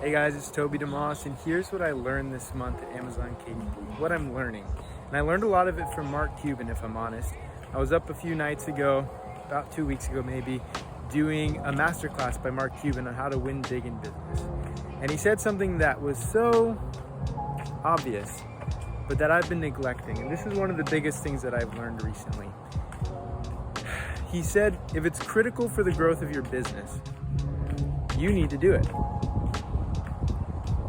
Hey guys, it's Toby DeMoss, and here's what I learned this month at Amazon KDP, what I'm learning. And I learned a lot of it from Mark Cuban, if I'm honest. I was up a few nights ago, about 2 weeks ago maybe, doing a masterclass by Mark Cuban on how to win big in business. And he said something that was so obvious, but that I've been neglecting. And this is one of the biggest things that I've learned recently. He said, if it's critical for the growth of your business, you need to do it.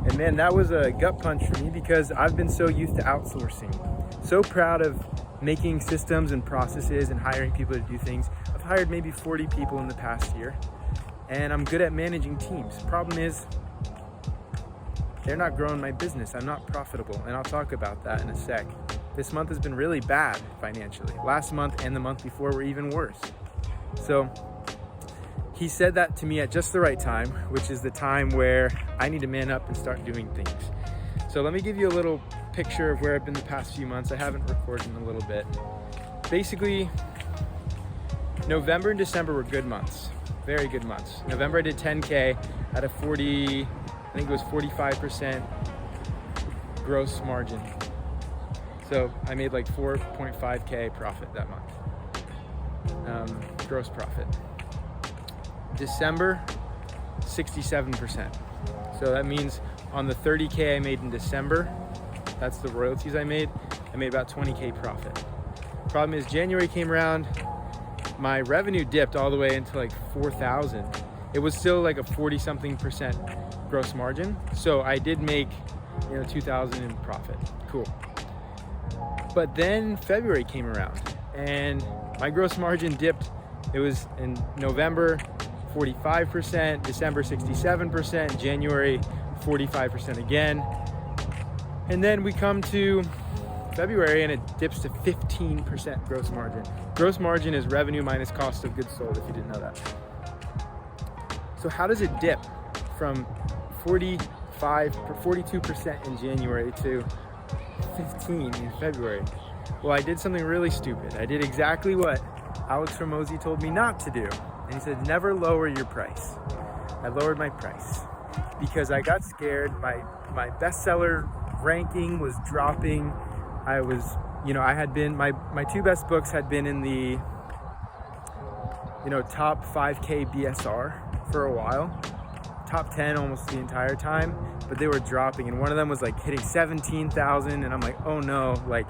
And man, that was a gut punch for me because I've been so used to outsourcing. So proud of making systems and processes and hiring people to do things. I've hired maybe 40 people in the past year, and I'm good at managing teams. Problem is, they're not growing my business. I'm not profitable, and I'll talk about that in a sec. This month has been really bad financially. Last month and the month before were even worse. So he said that to me at just the right time, which is the time where I need to man up and start doing things. So let me give you a little picture of where I've been the past few months. I haven't recorded in a little bit. Basically, November and December were good months, very good months. November I did 10K at a 45% gross margin. So I made like 4.5K profit that month, gross profit. December, 67%. So that means on the 30K I made in December, that's the royalties I made about 20K profit. Problem is January came around, my revenue dipped all the way into like 4,000. It was still like a 40-something% gross margin. So I did make, 2,000 in profit, cool. But then February came around and my gross margin dipped. It was in November, 45%, December 67%, January 45% again. And then we come to February and it dips to 15% gross margin. Gross margin is revenue minus cost of goods sold, if you didn't know that. So how does it dip from 42% in January to 15 in February? Well, I did something really stupid. I did exactly what Alex Hormozi told me not to do. And he said, never lower your price. I lowered my price because I got scared. My bestseller ranking was dropping. I had been, my two best books had been in the, top 5K BSR for a while, top 10 almost the entire time, but they were dropping. And one of them was like hitting 17,000. And I'm like, oh no, like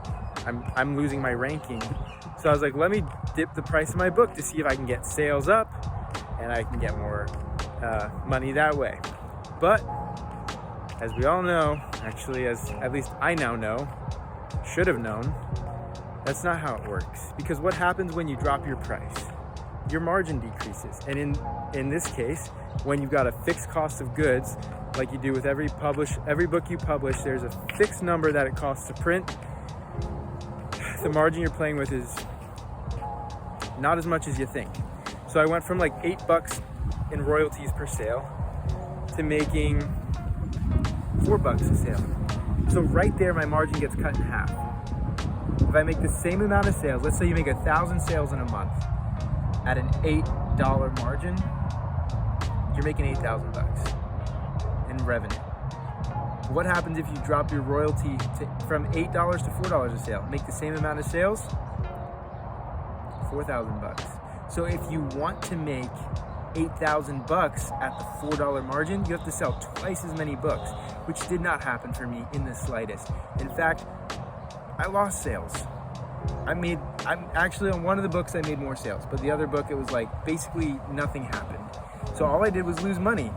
I'm losing my ranking. So I was like, let me dip the price of my book to see if I can get sales up and I can get more money that way. But as we all know, actually, as at least I now know, should have known, that's not how it works. Because what happens when you drop your price? Your margin decreases. And in this case, when you've got a fixed cost of goods, like you do with every book you publish, there's a fixed number that it costs to print. The margin you're playing with is not as much as you think. So I went from like $8 in royalties per sale to making $4 a sale. So right there, my margin gets cut in half. If I make the same amount of sales, let's say you make 1,000 sales in a month at an $8 margin, you're making $8,000 in revenue. What happens if you drop your royalty from $8 to $4 a sale? Make the same amount of sales, $4,000. So if you want to make $8,000 at the $4 margin, you have to sell twice as many books, which did not happen for me in the slightest. In fact, I lost sales. I'm actually on one of the books I made more sales, but the other book it was like basically nothing happened. So all I did was lose money.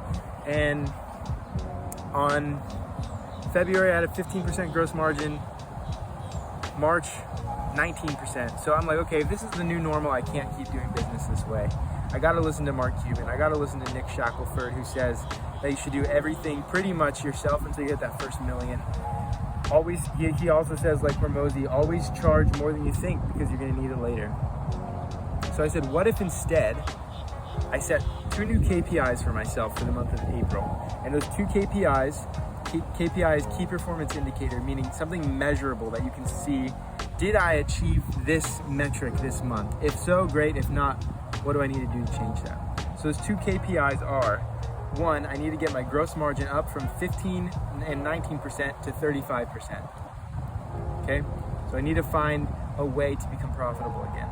And on February I had a 15% gross margin, March 19%. So I'm like, okay, if this is the new normal, I can't keep doing business this way. I gotta listen to Mark Cuban. I gotta listen to Nick Shackelford, who says that you should do everything pretty much yourself until you hit that first million. He also says, like Hormozi, always charge more than you think because you're gonna need it later. So I said, what if instead I set 2 new KPIs for myself for the month of April? And those 2 KPIs, key performance indicator, meaning something measurable that you can see, did I achieve this metric this month? If so, great. If not, what do I need to do to change that? So those 2 KPIs are one, I need to get my gross margin up from 15 and 19% to 35%. Okay? So I need to find a way to become profitable again.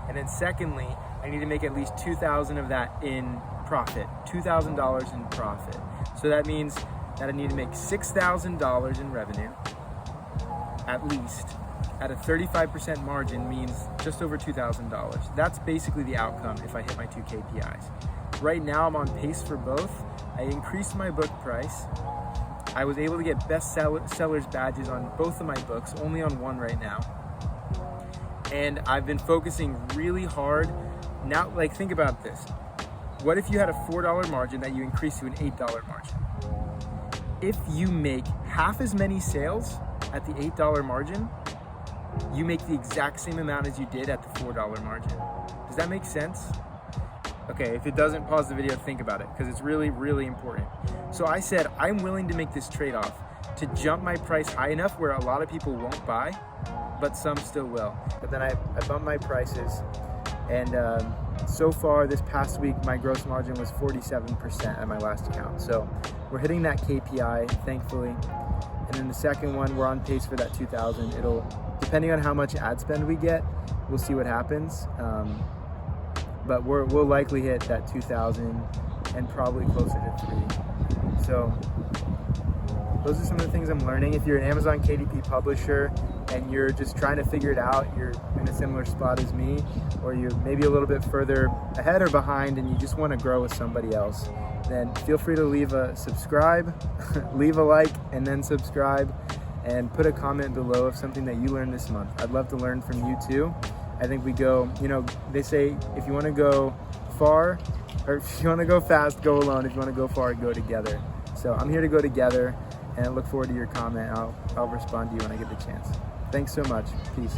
And then secondly, I need to make at least $2,000 of that in profit, $2,000 in profit. So that means that I need to make $6,000 in revenue, at least, at a 35% margin means just over $2,000. That's basically the outcome if I hit my two KPIs. Right now I'm on pace for both. I increased my book price. I was able to get best sellers badges on both of my books, only on one right now. And I've been focusing really hard. Now, like, think about this. What if you had a $4 margin that you increased to an $8 margin? If you make half as many sales at the $8 margin, you make the exact same amount as you did at the $4 margin. Does that make sense? Okay, if it doesn't, pause the video, think about it, because it's really, really important. So I said, I'm willing to make this trade-off to jump my price high enough where a lot of people won't buy, but some still will. But then I bumped my prices, and so far this past week, my gross margin was 47% at my last account. So we're hitting that KPI, thankfully. And then the second one, we're on pace for that 2,000. It'll, depending on how much ad spend we get, we'll see what happens. But we'll likely hit that 2,000 and probably closer to 3. So those are some of the things I'm learning. If you're an Amazon KDP publisher and you're just trying to figure it out, you're in a similar spot as me, or you're maybe a little bit further ahead or behind and you just want to grow with somebody else, then feel free to leave a subscribe, leave a like, and then subscribe, and put a comment below of something that you learned this month. I'd love to learn from you too. I think we go, you know, they say if you want to go far, or if you want to go fast, go alone. If you want to go far, go together. So I'm here to go together, and I look forward to your comment. I'll respond to you when I get the chance. Thanks so much. Peace.